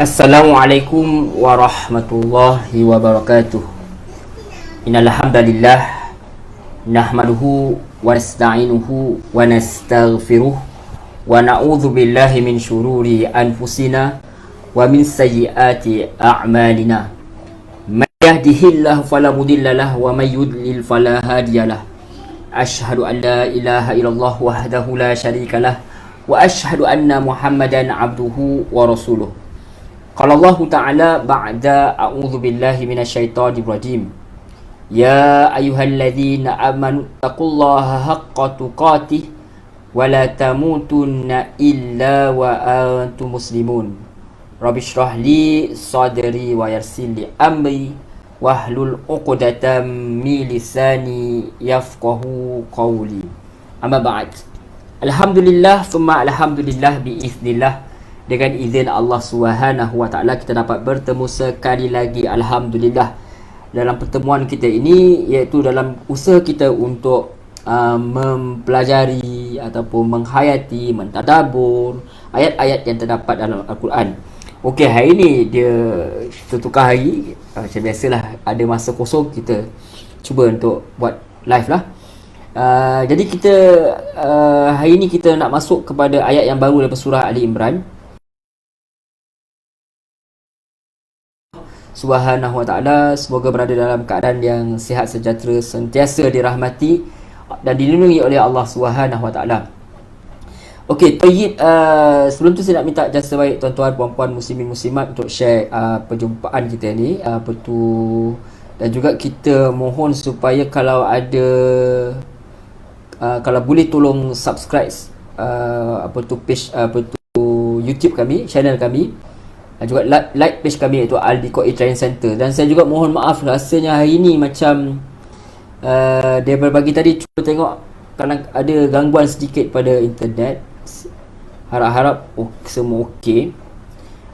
Assalamualaikum warahmatullahi wabarakatuh. Innal hamdalillah nahmaduhu wa nasta'inuhu wa nastaghfiruh wa na'udzu billahi min syururi anfusina wa min sayyiati a'malina. May yahdihillahu fala mudilla lahu wa may yudlil fala hadiyalah. Asyhadu an la ilaha illallah wahdahu la syarikalah wa asyhadu anna Muhammadan abduhu wa rasuluh. Qala Allah Ta'ala ba'da a'udzu billahi minasyaitonir rajim. Ya ayyuhalladzina amanu taqullaha haqqa tuqatih wa la tamutunna illa wa antum muslimun. Rabbi shrah li sadri wa yassir li amri wahlul 'uqdatam min lisani yafqahu qawli. Amma ba'd. Alhamdulillah thumma alhamdulillah biiznillah. Dengan izin Allah Subhanahu Wa Taala kita dapat bertemu sekali lagi, alhamdulillah, dalam pertemuan kita ini, iaitu dalam usaha kita untuk mempelajari ataupun menghayati, mentadabbur ayat-ayat yang terdapat dalam Al-Quran. Okey, hari ini dia tertukar hari. Macam biasalah, ada masa kosong kita cuba untuk buat live lah. Jadi kita hari ini kita nak masuk kepada ayat yang baru daripada surah Ali Imran. Subhanahu wa ta'ala semoga berada dalam keadaan yang sihat sejahtera, sentiasa dirahmati dan dilindungi oleh Allah Subhanahu wa ta'ala. Okey, tayyib, sebelum tu saya nak minta jasa baik tuan-tuan, puan-puan, muslimin, muslimat untuk share perjumpaan kita ni, dan juga kita mohon supaya kalau ada kalau boleh tolong subscribe page YouTube kami, channel kami, juga like page kami, iaitu Al-Biqai Training Center. Dan saya juga mohon maaf, rasanya hari ni macam daripada pagi tadi cuba tengok kadang ada gangguan sedikit pada internet. Harap-harap semua okey.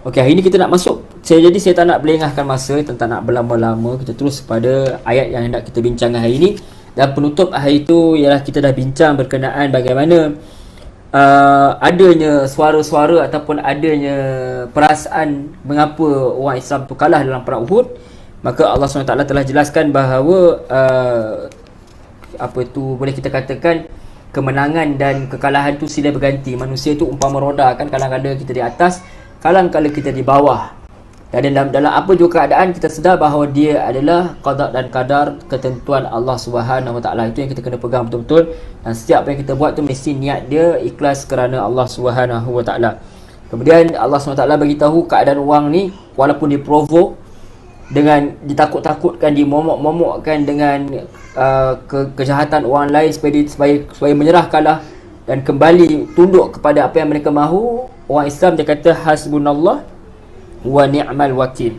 Okey, hari ni kita nak masuk, jadi saya tak nak berlengahkan masa, tak nak berlama-lama. Kita terus pada ayat yang hendak kita bincangkan hari ni. Dan penutup hari itu ialah kita dah bincang berkenaan bagaimana adanya suara-suara ataupun adanya perasaan mengapa orang Islam tu kalah dalam perang Uhud. Maka Allah SWT telah jelaskan bahawa boleh kita katakan kemenangan dan kekalahan tu silih berganti. Manusia tu umpama roda kan, kadang-kadang kita di atas, kadang-kadang kita di bawah. Dan dalam apa juga keadaan, kita sedar bahawa dia adalah qada dan qadar, ketentuan Allah Subhanahu Wa Taala. Itu yang kita kena pegang betul-betul. Dan setiap apa yang kita buat tu mesti niat dia ikhlas kerana Allah Subhanahu Wa Taala. Kemudian Allah SWT bagi tahu keadaan orang ni, walaupun diprovok dengan ditakut-takutkan, dimomok-momokkan dengan kejahatan orang lain supaya menyerah, kalah dan kembali tunduk kepada apa yang mereka mahu, orang Islam dia kata hasbunallah wa ni'mal wakil.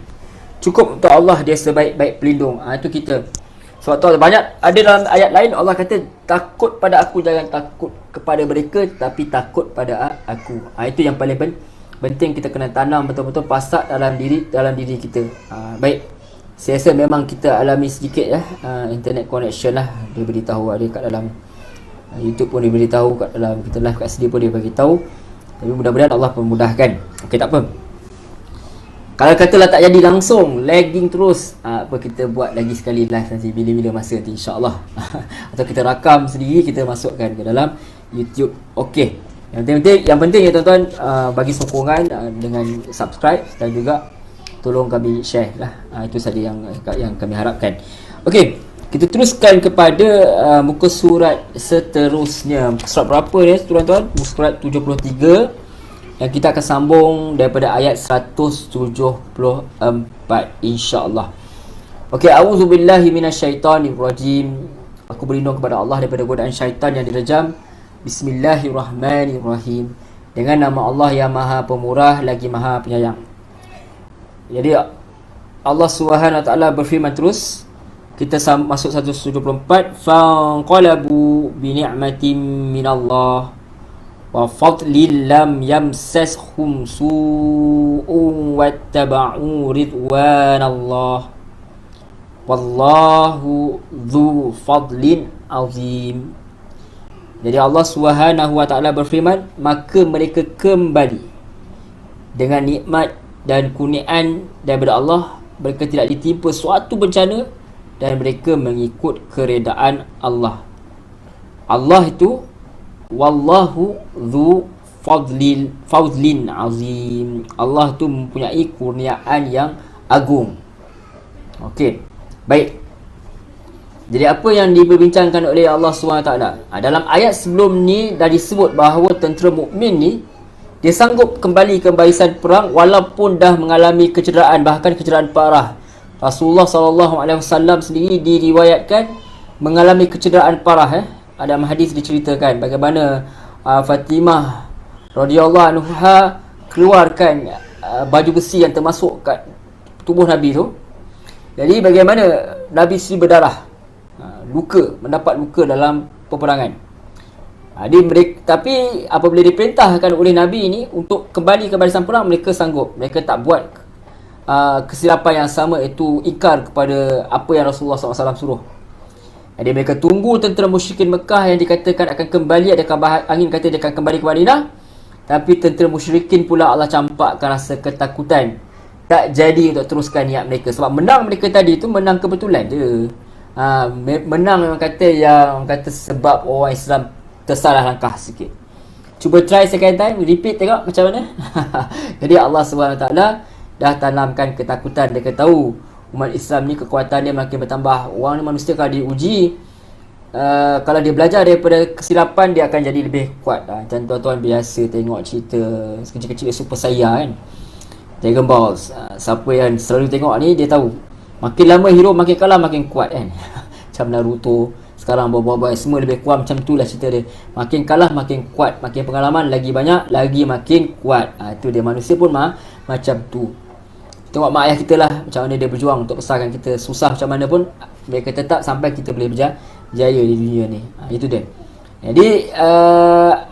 Cukup untuk Allah, dia sebaik-baik pelindung. Itu kita. Sebab tu banyak ada dalam ayat lain Allah kata takut pada aku, jangan takut kepada mereka tapi takut pada aku. Itu yang paling penting, kita kena tanam betul-betul pasak dalam diri kita. Baik. Saya rasa memang kita alami sedikit internet connection lah. Dia beritahu ada kat dalam YouTube pun, dia beritahu kat dalam kita live kat sini pun dia bagi tahu. Tapi mudah-mudahan Allah memudahkan. Okey, tak apa. Kalau katalah tak jadi langsung, lagging terus, kita buat lagi sekali live nanti bila-bila masa nanti, insya-Allah. Atau kita rakam sendiri, kita masukkan ke dalam YouTube. Okey. Yang penting ya tuan-tuan, bagi sokongan dengan subscribe dan juga tolong kami share lah. Itu saja yang kami harapkan. Okey, kita teruskan kepada muka surat seterusnya. Muka surat berapa ni tuan-tuan? Muka surat 73. Yang kita akan sambung daripada ayat 174, insya-Allah. Okey, a'udzubillahi minasyaitonirrajim. Aku berlindung kepada Allah daripada godaan syaitan yang direjam. Bismillahirrahmanirrahim. Dengan nama Allah yang Maha Pemurah lagi Maha Penyayang. Jadi Allah Subhanahu Wa Taala berfirman terus. Kita masuk 174. Fanqalabu bi ni'matin minallah wa fadlin lam yamsashum su'un wattaba'u ridwanallah wallahu dzu fadlin azim. Jadi Allah Subhanahu Wa Taala berfirman, maka mereka kembali dengan nikmat dan kurniaan daripada Allah. Mereka tidak ditimpa suatu bencana dan mereka mengikut keredaan Allah. Allah itu wallahu dzu fadlin azim. Allah tu mempunyai kurniaan yang agung. Okey. Baik. Jadi apa yang diperbincangkan oleh Allah SWT? Dalam ayat sebelum ni dah disebut bahawa tentera mukmin ni dia sanggup kembali ke barisan perang walaupun dah mengalami kecederaan, bahkan kecederaan parah. Rasulullah SAW sendiri diriwayatkan mengalami kecederaan parah. Dalam hadis diceritakan bagaimana Fatimah radhiyallahu anha keluarkan baju besi yang termasuk kat tubuh Nabi tu. Jadi bagaimana Nabi sendiri berdarah, mendapat luka dalam peperangan. Tapi apabila diperintahkan oleh Nabi ini untuk kembali ke barisan perang, mereka sanggup. Mereka tak buat kesilapan yang sama, iaitu ingkar kepada apa yang Rasulullah SAW suruh. Jadi mereka tunggu tentera musyrikin Mekah yang dikatakan akan kembali. Ada kabar angin kata dia akan kembali ke Madinah, tapi tentera musyrikin pula Allah campakkan rasa ketakutan. Tak jadi untuk teruskan niat mereka. Sebab menang mereka tadi tu menang kebetulan je. Menang memang kata sebab orang Islam tersalah langkah sikit. Cuba try second time, repeat tengok macam mana. Jadi Allah SWT dah tanamkan ketakutan. Dia tahu umat Islam ni kekuatan dia makin bertambah. Orang ni manusia kalau diuji, kalau dia belajar daripada kesilapan, dia akan jadi lebih kuat. Macam tuan-tuan biasa tengok cerita kecil-kecil Super Saya kan, Dragon Balls. Siapa yang selalu tengok ni dia tahu makin lama hero makin kalah makin kuat kan. Macam Naruto sekarang bawa-bawa semua lebih kuat, macam tu lah cerita dia. Makin kalah makin kuat, makin pengalaman lagi banyak, lagi makin kuat. Itu dia, manusia pun macam tu. Tengok mak ayah kita lah, macam mana dia berjuang untuk besarkan kita. Susah macam mana pun mereka tetap sampai kita boleh berjaya di dunia ni. Itu dia. Jadi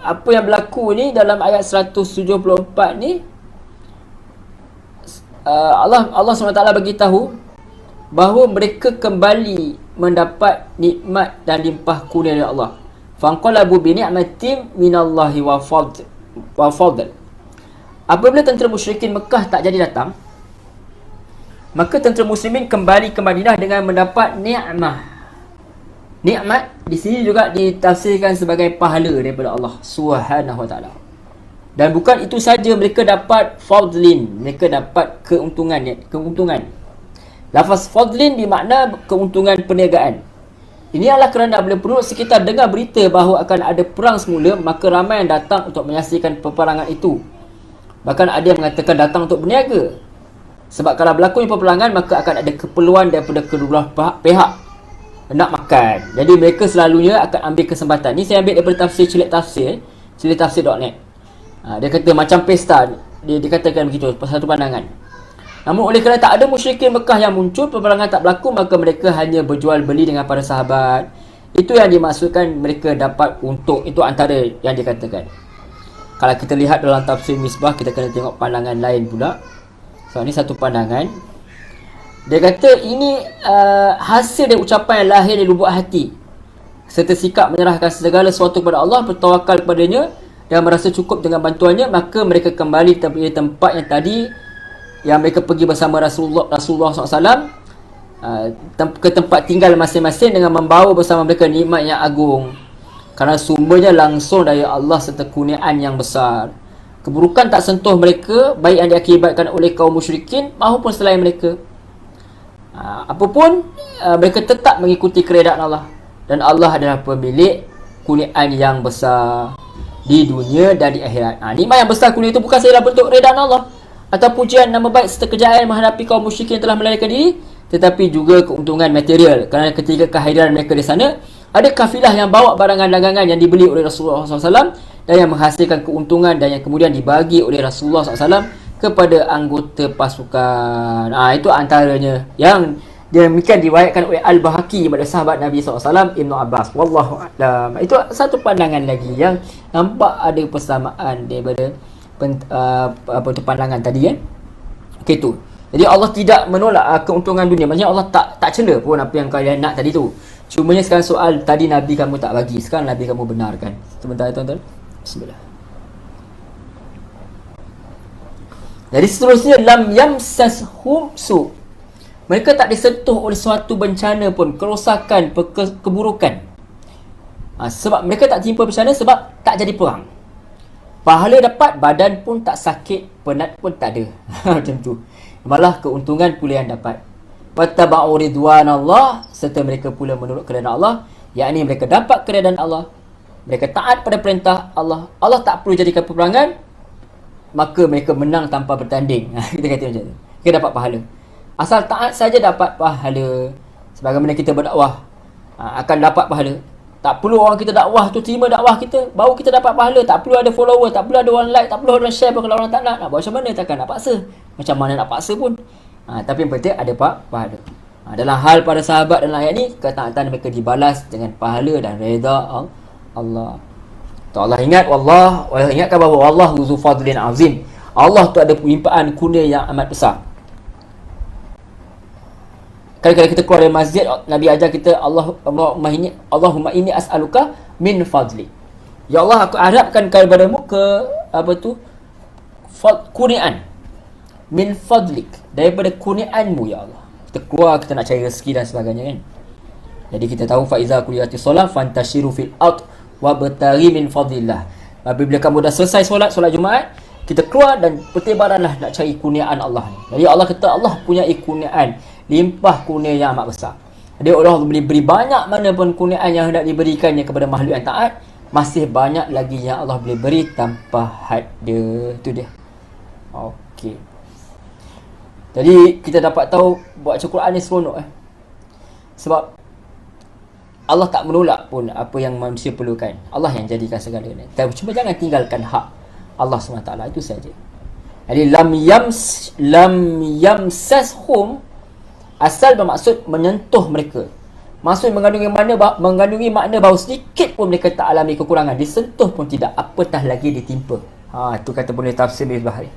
apa yang berlaku ni dalam ayat 174 ni, Allah SWT beritahu bahawa mereka kembali mendapat nikmat dan limpah kurnia dari Allah. Fanqalabu bi ni'matin minallahi wa fadl. Apabila tentera musyrikin Mekah tak jadi datang, maka tentera muslimin kembali ke Madinah dengan mendapat nikmat. Nikmat di sini juga ditafsirkan sebagai pahala daripada Allah Subhanahu wa taala. Dan bukan itu saja, mereka dapat fadlin, mereka dapat keuntungan. Lafaz fadlin bermakna keuntungan perniagaan. Ini adalah kerana bila penduduk sekitar dengar berita bahawa akan ada perang semula, maka ramai yang datang untuk menyaksikan peperangan itu. Bahkan ada yang mengatakan datang untuk berniaga. Sebab kalau berlaku peperangan, maka akan ada keperluan daripada kedua pihak nak makan. Jadi mereka selalunya akan ambil kesempatan. Ni saya ambil daripada tafsir cilektafsir.net. Dia kata macam pesta. Dia dikatakan begitu, satu pandangan. Namun oleh kerana tak ada musyrikin Mekah yang muncul, peperangan tak berlaku, maka mereka hanya berjual beli dengan para sahabat. Itu yang dimaksudkan mereka dapat untung. Itu antara yang dikatakan. Kalau kita lihat dalam tafsir Misbah, kita kena tengok pandangan lain pula. So ini satu pandangan. Dia kata ini hasil dari ucapan yang lahir dari lubuk hati, serta sikap menyerahkan segala sesuatu kepada Allah, bertawakal kepadanya dan merasa cukup dengan bantuannya. Maka mereka kembali ke tempat yang tadi yang mereka pergi bersama Rasulullah SAW, ke tempat tinggal masing-masing dengan membawa bersama mereka nikmat yang agung, kerana sumbernya langsung dari Allah serta kurniaan yang besar. Keburukan tak sentuh mereka, baik yang diakibatkan oleh kaum musyrikin maupun selain mereka. Apapun, mereka tetap mengikuti keredaan Allah, dan Allah adalah pemilik kurniaan yang besar di dunia dan di akhirat. Nikmat yang besar kurnia itu bukan sahaja bentuk keredaan Allah atau pujian nama baik serta kejayaan menghadapi kaum musyrikin yang telah melarikan diri, tetapi juga keuntungan material, kerana ketika kehadiran mereka di sana, ada kafilah yang bawa barangan dagangan yang dibeli oleh Rasulullah SAW dan yang menghasilkan keuntungan dan yang kemudian dibagi oleh Rasulullah SAW kepada anggota pasukan. Itu antaranya yang demikian diriwayatkan oleh Al-Bahaqi daripada sahabat Nabi SAW, Ibnu Abbas. Wallahu a'lam. Itu satu pandangan lagi yang nampak ada persamaan daripada pandangan tadi kan. Okey tu. Jadi Allah tidak menolak keuntungan dunia. Maksudnya Allah tak cela pun apa yang kalian nak tadi tu. Cumanya sekarang soal tadi Nabi kamu tak bagi, sekarang Nabi kamu benarkan. Sebentar tuan-tuan. Bismillah. Jadi seterusnya, lam yamsashum su. Mereka tak disentuh oleh suatu bencana pun, kerosakan, keburukan. Sebab mereka tak timpa bencana sebab tak jadi perang. Pahala dapat, badan pun tak sakit, penat pun tak ada. Macam tu. Malah keuntungan pula yang dapat. Wattaba'u ridwanallah, serta mereka pula menurut keredaan Allah, yakni mereka dapat keredaan Allah. Mereka taat pada perintah Allah. Allah tak perlu jadikan peperangan, maka mereka menang tanpa bertanding. Kita kata macam tu. Kita dapat pahala. Asal taat saja dapat pahala. Sebagaimana kita berdakwah, akan dapat pahala. Tak perlu orang kita dakwah tu terima dakwah kita, baru kita dapat pahala. Tak perlu ada follower, tak perlu ada orang like, tak perlu orang share pun. Kalau orang tak nak buat macam mana, takkan nak paksa. Macam mana nak paksa pun. Tapi yang penting ada pahala. Dalam hal para sahabat dalam ayat ni, ketaatan mereka dibalas dengan pahala dan reda Allah. Allah ingatkan bahawa Allah zu fadlin azim. Allah tu ada limpahan kurnia yang amat besar. Kali-kali kita keluar dari masjid, Nabi ajar kita, Allahumma inni as'aluka min fadli. Ya Allah, aku harapkan kepadamu kurniaan. Min fadlik, daripada kurniaanmu ya Allah. Kita keluar, kita nak cari rezeki dan sebagainya kan. Jadi kita tahu, faiza quliyati solat fantashiru fil ard wabtaghi min fadlillah. Apabila kamu dah selesai solat Jumaat, kita keluar dan bertebaranlah nak cari kurniaan Allah ni. Jadi Allah kata Allah punya kurniaan, limpah kurnia yang amat besar. Jadi Allah boleh beri banyak mana pun kurniaan yang hendak diberikannya kepada makhluk yang taat, masih banyak lagi yang Allah boleh beri tanpa had dia. Itu dia. Okey. Jadi kita dapat tahu baca Quran ni seronok sebab Allah tak menolak pun apa yang manusia perlukan. Allah yang jadikan segalanya. Cuma jangan tinggalkan hak Allah SWT, itu saja. Jadi lam yamsashum, asal bermaksud menyentuh mereka. Maksud mengandungi makna bahawa sedikit pun mereka tak alami kekurangan, disentuh pun tidak, apatah lagi ditimpa. Itu kata boleh tafsir Bahari.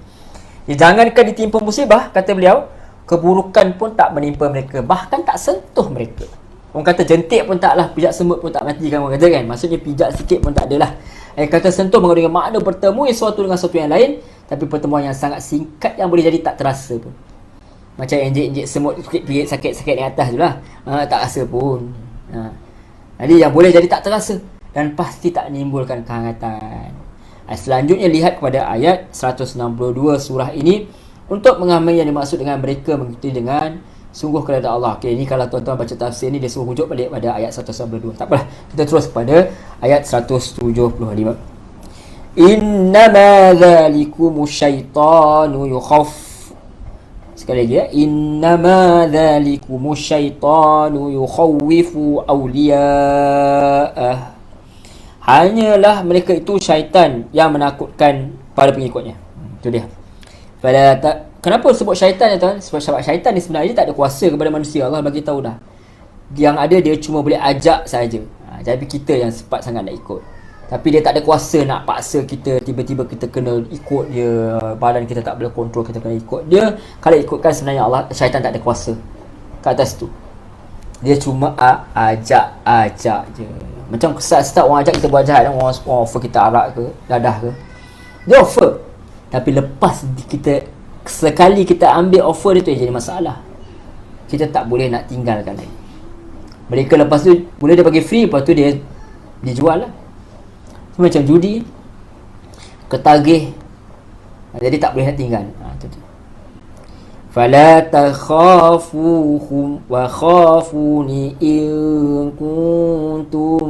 Jangankan ditimpa musibah, kata beliau, keburukan pun tak menimpa mereka, bahkan tak sentuh mereka. Orang kata jentik pun taklah, pijak semut pun tak mati kan, orang kata kan. Maksudnya pijak sikit pun tak adalah. Kata sentuh mengandungi makna bertemu sesuatu dengan sesuatu yang lain, tapi pertemuan yang sangat singkat yang boleh jadi tak terasa pun. Macam injek semut sikit sakit-sakit di atas je lah, tak rasa pun. Jadi yang boleh jadi tak terasa dan pasti tak menimbulkan kehangatan. Selanjutnya lihat kepada ayat 162 surah ini untuk mengambil yang dimaksud dengan mereka mengikuti dengan sungguh kepada Allah. Okey, ini kalau tuan-tuan baca tafsir ni, dia suruh rujuk balik pada ayat 192. Tak apalah, kita terus pada ayat 175. Innama dzalikumus syaitanu sekali lagi innama dzalikumus syaitanu yukhawwifu awliya'ah. Hanyalah mereka itu syaitan yang menakutkan para pengikutnya. Itu dia. Kenapa sebut syaitan ya tuan? Sebab syaitan ni sebenarnya tak ada kuasa kepada manusia. Allah bagi tahu dah. Yang ada dia cuma boleh ajak saja. Jadi kita yang sempat sangat nak ikut. Tapi dia tak ada kuasa nak paksa kita, tiba-tiba kita kena ikut dia. Badan kita tak boleh kontrol, kita kena ikut dia. Kalau ikutkan sebenarnya Allah, syaitan tak ada kuasa kat atas tu. Dia cuma ajak je. Macam start orang ajak kita buat jahat, orang offer kita arak ke, dadah ke, dia offer. Tapi lepas kita sekali kita ambil offer dia tu jadi masalah. Kita tak boleh nak tinggalkan lagi. Mereka lepas tu boleh dia bagi free, lepas tu dia dijual lah. Macam judi, ketagih, jadi tak boleh nak tinggal. Itu tu. Fala takhafuhum wa khafuni in kuntum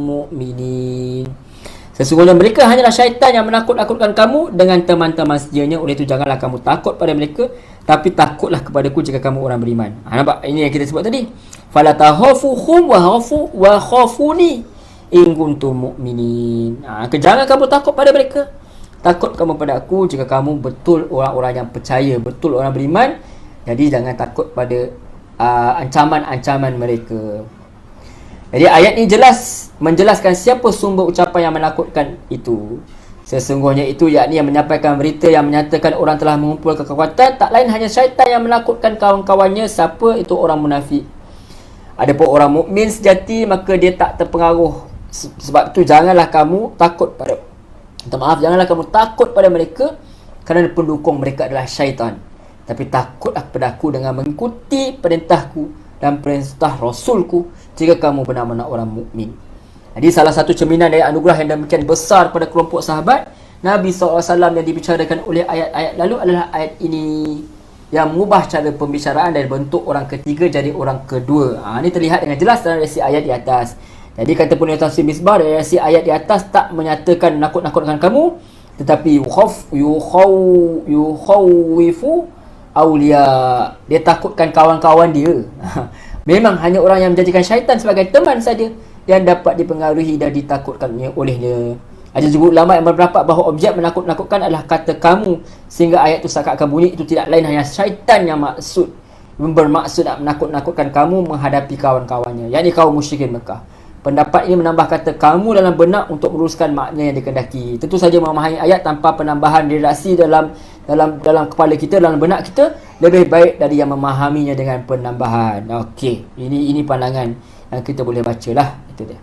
mu'minin. Sesungguhnya mereka hanyalah syaitan yang menakut-nakutkan kamu dengan teman-teman sedianya. Oleh itu janganlah kamu takut pada mereka, tapi takutlah kepadaku jika kamu orang beriman. Nampak? Ini yang kita sebut tadi. Fala takhafuhum wa khafuni in kuntum mu'minin. Jangan kamu takut pada mereka, takut kamu pada aku jika kamu betul orang-orang yang percaya, betul orang beriman. Jadi jangan takut pada ancaman-ancaman mereka. Jadi ayat ini jelas menjelaskan siapa sumber ucapan yang menakutkan itu. Sesungguhnya itu yakni yang menyampaikan berita yang menyatakan orang telah mengumpulkan kekuatan, tak lain hanya syaitan yang menakutkan kawan-kawannya. Siapa itu? Orang munafik. Adapun orang mukmin sejati, maka dia tak terpengaruh. Sebab itu janganlah kamu takut pada, janganlah kamu takut pada mereka, kerana pendukung mereka adalah syaitan. Tapi takutlah kepada aku dengan mengikuti perintahku dan perintah Rasulku jika kamu benar-benar orang mukmin. Jadi salah satu cerminan dari anugerah yang demikian besar pada kelompok sahabat Nabi SAW yang dibicarakan oleh ayat-ayat lalu adalah ayat ini yang mengubah cara pembicaraan dari bentuk orang ketiga jadi orang kedua. Ini terlihat dengan jelas dalam resi ayat di atas. Jadi kata penulis tafsir Misbah, resi ayat di atas tak menyatakan nakut-nakutkan kamu, tetapi yukhawifu awliya, dia takutkan kawan-kawan dia. Memang hanya orang yang menjadikan syaitan sebagai teman saja yang dapat dipengaruhi dan ditakutkannya olehnya. Ada juga ulama yang berpendapat bahawa objek menakut-nakutkan adalah kata kamu, sehingga ayat itu seakan bunyi itu tidak lain hanya syaitan yang bermaksud nak menakut-nakutkan kamu menghadapi kawan-kawannya, yakni kaum musyrikin Mekah. Pendapat ini menambah kata kamu dalam benak untuk meluruskan makna yang dikehendaki. Tentu saja memahami ayat tanpa penambahan redaksi dalam kepala kita, dalam benak kita, lebih baik dari yang memahaminya dengan penambahan. Okey, ini pandangan yang kita boleh bacalah. Itu dia.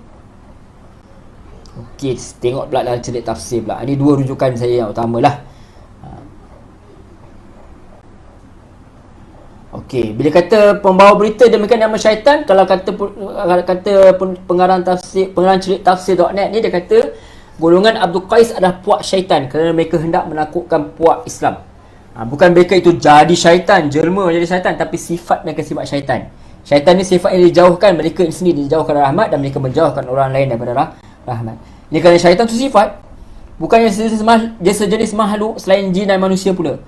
Okey, tengok pula dalam cerdik tafsir pula. Ini dua rujukan saya yang utamalah. Okey, bila kata pembawa berita demikian nama syaitan, kalau kata pengarang cerdik tafsir.net ni, dia kata golongan Abdul Qais adalah puak syaitan kerana mereka hendak menakutkan puak Islam. Bukan mereka itu jadi syaitan, jelma jadi syaitan, tapi sifat mereka sifat syaitan. Syaitan ni sifat yang dijauhkan, mereka sendiri dijauhkan rahmat dan mereka menjauhkan orang lain daripada rahmat. Ini kerana syaitan tu sifat, bukannya dia sejenis makhluk selain jin dan manusia pula.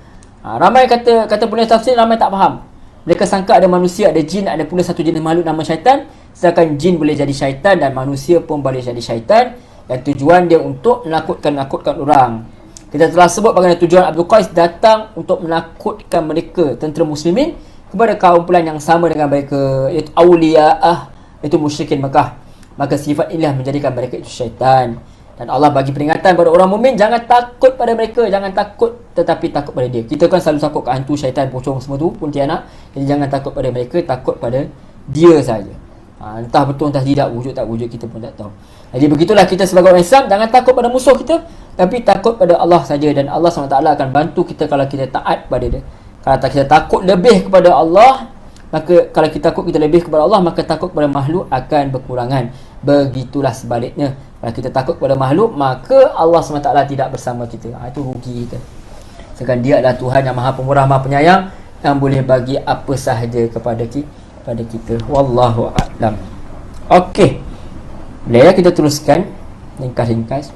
Ramai kata penulis tafsir, ramai tak faham. Mereka sangka ada manusia, ada jin, ada pula satu jenis makhluk nama syaitan. Sedangkan jin boleh jadi syaitan dan manusia pun boleh jadi syaitan. Dan tujuan dia untuk menakutkan orang. Kita telah sebut bagaimana tujuan Abdul Qais datang untuk menakutkan mereka, tentera muslimin, kepada kaum pulan yang sama dengan mereka, iaitu awliya'ah, iaitu musyrikin Mekah. Maka sifat inilah menjadikan mereka itu syaitan. Dan Allah bagi peringatan kepada orang mukmin, jangan takut pada mereka, jangan takut, tetapi takut pada dia. Kita kan selalu takut ke hantu, syaitan, pocong semua tu, kuntilanak. Jadi jangan takut pada mereka, takut pada dia saja. Entah betul entah tidak, wujud tak wujud kita pun tak tahu. Jadi begitulah kita sebagai orang Islam, jangan takut pada musuh kita, tapi takut pada Allah saja. Dan Allah SWT akan bantu kita kalau kita taat pada dia. Kalau kita takut lebih kepada Allah, maka kalau kita takut kita lebih kepada Allah, maka takut kepada makhluk akan berkurangan. Begitulah sebaliknya, kalau kita takut kepada makhluk, maka Allah SWT tidak bersama kita. Itu rugi kita. Sedangkan dia adalah Tuhan yang Maha Pemurah, Maha Penyayang, yang boleh bagi apa sahaja kepada kita. Wallahu a'lam. Okey, boleh kita teruskan ringkas-ringkas.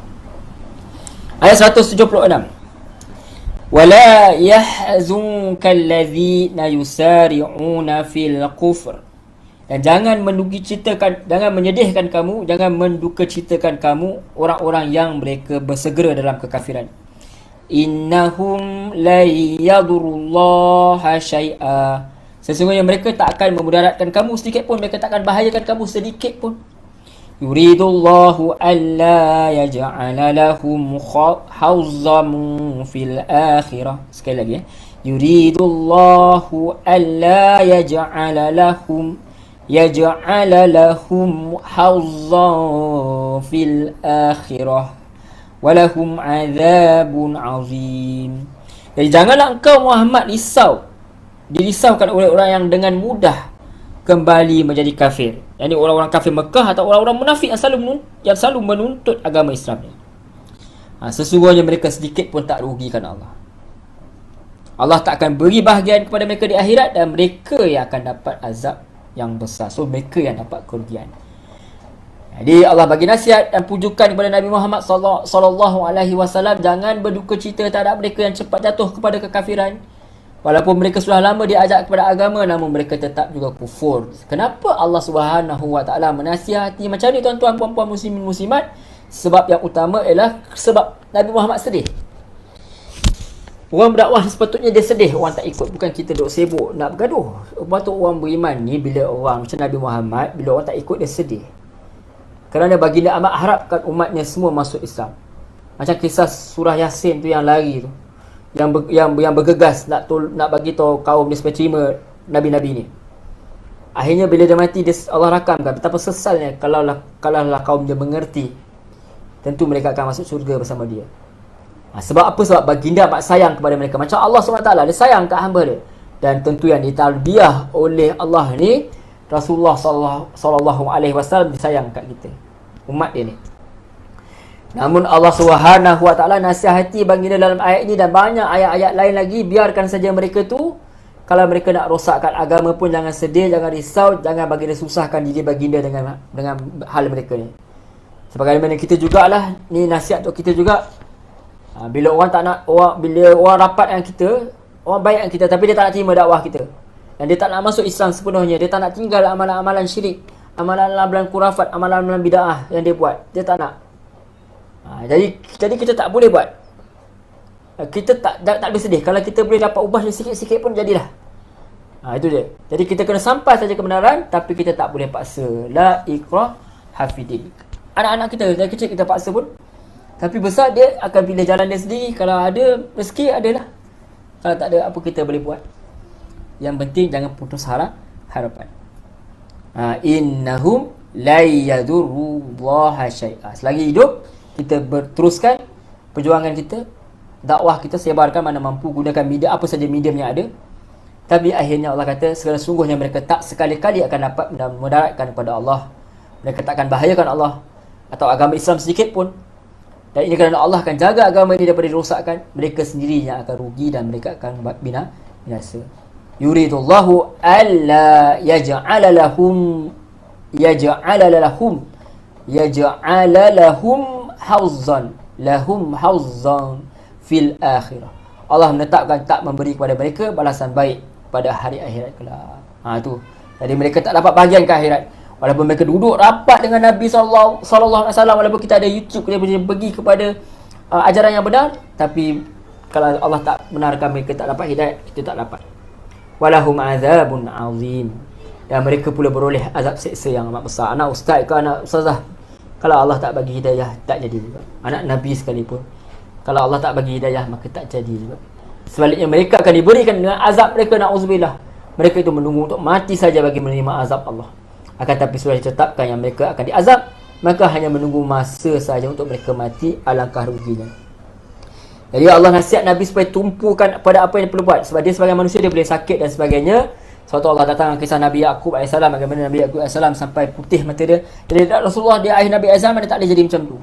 Ayat 176. Wala yahzunka alladhina yusari'una fil kufr. Dan jangan menyedihkan kamu, jangan mendukacitakan kamu orang-orang yang mereka bersegera dalam kekafiran. Innahum la yadurullaha syai'a. Sesungguhnya mereka tak akan memudaratkan kamu sedikit pun, mereka tak akan bahayakan kamu sedikit pun. Yuridullahu alla yaj'ala lahum hazzam fil akhirah. Sekali lagi Yuridullahu alla yaj'ala lahum hazzan fil akhirah walahum azabun azim. Jadi janganlah engkau Muhammad dirisaukan oleh orang yang dengan mudah kembali menjadi kafir. Yani orang-orang kafir Mekah atau orang-orang munafik yang selalu menuntut agama Islam ni. Sesungguhnya mereka sedikit pun tak rugikan Allah. Allah tak akan beri bahagian kepada mereka di akhirat, dan mereka yang akan dapat azab yang besar. So mereka yang dapat kerugian. Jadi Allah bagi nasihat dan pujukan kepada Nabi Muhammad sallallahu alaihi wasallam, jangan berduka cita terhadap mereka yang cepat jatuh kepada kekafiran. Walaupun mereka sudah lama diajak kepada agama, namun mereka tetap juga kufur. Kenapa Allah Subhanahu wa taala menasihati macam ni, tuan-tuan, puan-puan, muslimin, muslimat? Sebab yang utama ialah sebab Nabi Muhammad sedih. Orang berdakwah sepatutnya dia sedih orang tak ikut, bukan kita duk sibuk nak bergaduh. Patut orang beriman ni, bila orang macam Nabi Muhammad, bila orang tak ikut dia sedih. Kerana baginda amat harapkan umatnya semua masuk Islam. Macam kisah surah Yasin tu yang lari tu, yang bergegas nak bagi tahu kaum dia supaya terima nabi-nabi ni. Akhirnya bila dia mati, Allah rakamkan betapa sesalnya kalaulah kaum dia mengerti, tentu mereka akan masuk syurga bersama dia. Sebab apa? Sebab baginda amat sayang kepada mereka. Macam Allah SWT, dia sayang kat hamba dia. Dan tentu yang ditalbiah oleh Allah ni, Rasulullah SAW disayang kat kita, umat dia ni. Namun Allah SWT nasihati baginda dalam ayat ini dan banyak ayat-ayat lain lagi. Biarkan saja mereka tu, kalau mereka nak rosakkan agama pun jangan sedih, jangan risau, jangan baginda susahkan diri baginda dengan hal mereka ni. Sebagaimana kita jugalah, ni nasihat untuk kita juga. Bila orang tak nak, bila orang rapat dengan kita, orang baik dengan kita, tapi dia tak nak terima dakwah kita, dan dia tak nak masuk Islam sepenuhnya, dia tak nak tinggal amalan-amalan syirik, amalan-amalan kurafat, amalan-amalan bid'ah yang dia buat, dia tak nak. Jadi kita tak boleh buat. Kita tak boleh sedih. Kalau kita boleh dapat ubah sikit-sikit pun jadilah. Itu dia. Jadi kita kena sampai saja kebenaran, tapi kita tak boleh paksa. La ikrah hafidin. Anak-anak kita dari kecil kita paksa pun, tapi besar dia akan pilih jalan dia sendiri. Kalau ada rezeki, adalah. Kalau tak ada, apa kita boleh buat? Yang penting jangan putus harapan. Innahum la yadurrullaha syai'a. Selagi hidup, kita berteruskan perjuangan kita, dakwah kita, sebarkan mana mampu, gunakan media, apa saja medium yang ada. Tapi akhirnya Allah kata, segala sungguhnya mereka tak sekali-kali akan dapat mendaratkan kepada Allah. Mereka tak akan bahayakan Allah atau agama Islam sedikit pun. Dan ini kerana Allah akan jaga agama ini daripada dirosakkan. Mereka sendiri yang akan rugi dan mereka akan binasa. Yuridullahu alla yaj'ala lahum hawzan fil akhirah. Allah menetapkan tak memberi kepada mereka balasan baik pada hari akhirat kelak. Tu. Jadi mereka tak dapat bahagian ke akhirat. Walaupun mereka duduk rapat dengan Nabi sallallahu alaihi wasallam, walaupun kita ada YouTube, kita boleh pergi kepada ajaran yang benar, tapi kalau Allah tak benarkan mereka tak dapat hidayat, kita tak dapat. Walahum azabun azim. Dan mereka pula beroleh azab seksa yang amat besar. Anak ustaz ke anak ustazah, kalau Allah tak bagi hidayah, tak jadi juga. Anak Nabi sekalipun, kalau Allah tak bagi hidayah, maka tak jadi juga. Sebaliknya mereka akan diberikan dengan azab mereka, na'udzubillah. Mereka itu menunggu untuk mati saja bagi menerima azab Allah. Akan tapi sudah ditetapkan yang mereka akan diazab, maka hanya menunggu masa saja untuk mereka mati. Alangkah ruginya. Jadi Allah nasihat Nabi supaya tumpukan pada apa yang dia perlu buat. Sebab dia sebagai manusia, dia boleh sakit dan sebagainya. Suatu Allah datang kisah Nabi Yaqub AS, bagaimana Nabi Yaqub AS sampai putih mata dia. Jadi Rasulullah, dia ayah Nabi AS, dia tak boleh jadi macam tu.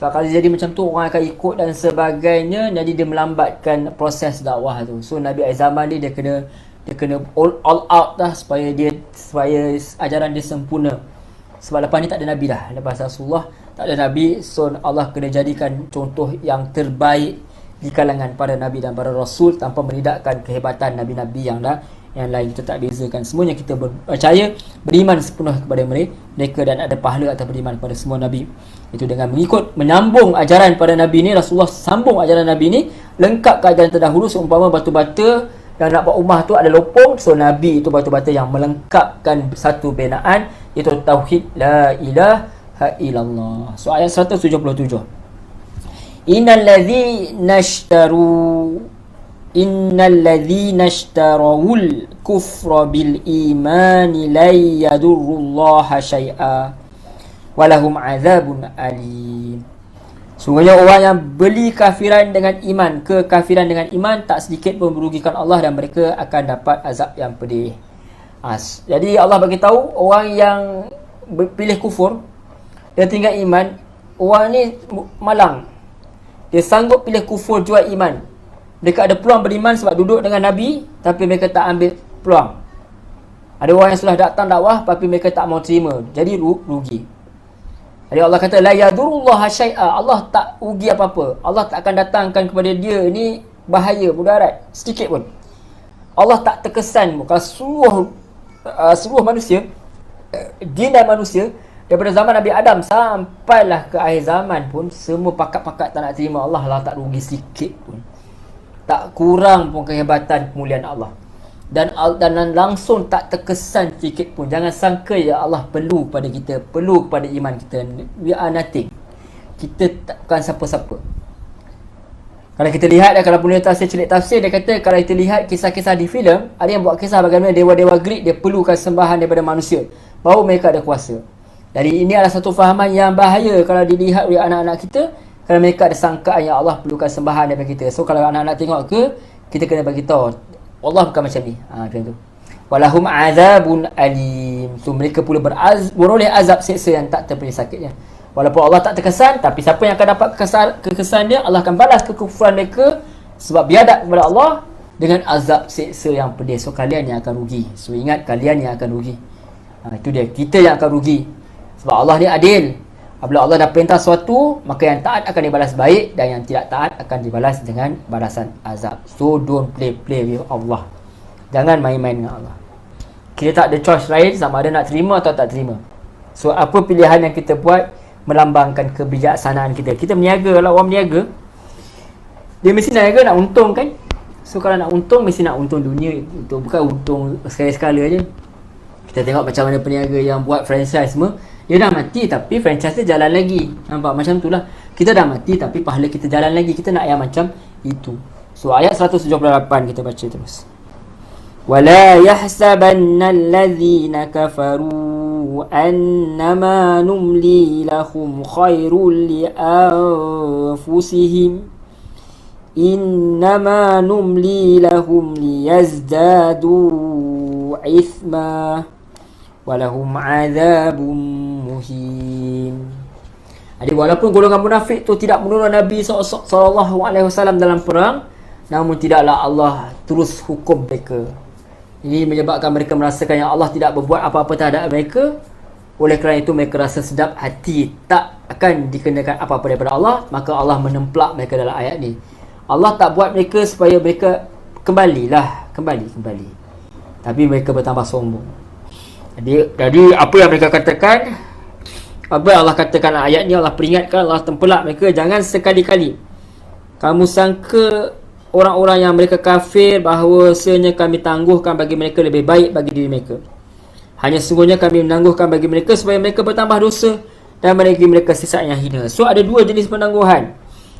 Sebab kalau jadi macam tu, orang akan ikut dan sebagainya. Jadi dia melambatkan proses dakwah tu. So Nabi AS ni dia kena all out dah supaya ajaran dia sempurna. Sebab lepas ni tak ada Nabi dah. Lepas Rasulullah tak ada Nabi, so Allah kena jadikan contoh yang terbaik di kalangan para Nabi dan para Rasul, tanpa menidakkan kehebatan Nabi-Nabi yang lain. Kita tak bezakan. Semuanya kita percaya, beriman sepenuh kepada mereka dan ada pahala atas beriman kepada semua Nabi. Itu dengan menyambung ajaran pada Nabi ni. Rasulullah sambung ajaran Nabi ni, lengkap ke ajaran terdahulu. Seumpama batu-bata yang nak buat rumah tu ada lopong, so Nabi itu batu-bata yang melengkapkan satu binaan, iaitu tauhid la ilaha illallah. So ayat 177. Innal ladzina ishtarawul kufra bil imani la yadurrullaha syai'a walahum azabun alim. Sungguhnya orang yang beli kafiran dengan iman, kekafiran dengan iman, tak sedikit pun merugikan Allah dan mereka akan dapat azab yang pedih. Jadi Allah bagi tahu orang yang pilih kufur dan tinggal iman, orang ni malang. Dia sanggup pilih kufur jual iman. Mereka ada peluang beriman sebab duduk dengan Nabi, tapi mereka tak ambil peluang. Ada orang yang sudah datang dakwah tapi mereka tak mau terima, jadi rugi. Jadi Allah kata la yadurullaha syai'a. Allah tak rugi apa-apa. Allah tak akan datangkan kepada dia ni bahaya, mudarat sedikit pun. Allah tak terkesan. Kalau seluruh manusia, jin dan manusia, daripada zaman Nabi Adam sampailah ke akhir zaman pun, semua pakat-pakat tak nak terima Allah. Allah tak rugi sedikit pun. Tak kurang pun kehebatan kemuliaan Allah. Dan langsung tak terkesan sedikit pun. Jangan sangka ya Allah perlu pada kita, perlu kepada iman kita. We are nothing. Kita bukan siapa-siapa. Kalau kita lihat, kalau penulis tafsir celik tafsir, dia kata kalau kita lihat kisah-kisah di filem, ada yang buat kisah bagaimana dewa-dewa Greek dia perlukan sembahan daripada manusia, baru mereka ada kuasa. Jadi ini adalah satu fahaman yang bahaya kalau dilihat oleh anak-anak kita. Kalau mereka ada sangkaan yang Allah perlukan sembahan daripada kita. So kalau anak-anak tengok ke, kita kena bagi tahu Allah bukan macam ni. Macam tu. Walahum azabun alim. So mereka pula beroleh azab seksa yang tak terperi sakitnya. Walaupun Allah tak terkesan, tapi siapa yang akan dapat kekesan dia, Allah akan balas kekufuran mereka sebab biadab kepada Allah dengan azab seksa yang pedih. So kalian yang akan rugi. So ingat, kalian yang akan rugi. Itu dia, kita yang akan rugi. Sebab Allah ni adil. Apabila Allah dah perintah sesuatu, maka yang taat akan dibalas baik, dan yang tidak taat akan dibalas dengan balasan azab. So don't play with Allah. Jangan main-main dengan Allah. Kita tak ada choice lain sama ada nak terima atau tak terima. So apa pilihan yang kita buat melambangkan kebijaksanaan kita. Kita berniaga, kalau orang berniaga, dia mesti niaga nak untung kan. So kalau nak untung, mesti nak untung dunia. Bukan untung sekali-sekala je. Kita tengok macam mana peniaga yang buat franchise semua, dia dah mati tapi franchise dia jalan lagi. Nampak macam tu lah. Kita dah mati tapi pahala kita jalan lagi. Kita nak yang macam itu. So ayat 178 kita baca terus. وَلَا يَحْسَبَنَّ الَّذِينَ كَفَرُوا أَنَّمَا نُمْلِي لَهُمْ خَيْرٌ لِأَنفُسِهِمْ إِنَّمَا نُمْلِي لَهُمْ لِيَزْدَادُوا إِثْمًا وَلَهُمْ عَذَابٌ مُهِينٌ. Jadi walaupun golongan munafik tu tidak menolong Nabi SAW dalam perang, namun tidaklah Allah terus hukum mereka. Ini menyebabkan mereka merasakan yang Allah tidak berbuat apa-apa terhadap mereka. Oleh kerana itu mereka rasa sedap hati, tak akan dikenakan apa-apa daripada Allah. Maka Allah menemplak mereka dalam ayat ni. Allah tak buat mereka supaya mereka kembali. Tapi mereka bertambah sombong. Jadi apa yang mereka katakan, apa yang Allah katakan dalam ayat ni, Allah peringatkan, Allah tempelak mereka, jangan sekali-kali kamu sangka orang-orang yang mereka kafir bahawasanya kami tangguhkan bagi mereka lebih baik bagi diri mereka. Hanya sesungguhnya kami menangguhkan bagi mereka supaya mereka bertambah dosa dan bagi mereka sesat yang hina. So ada dua jenis penangguhan.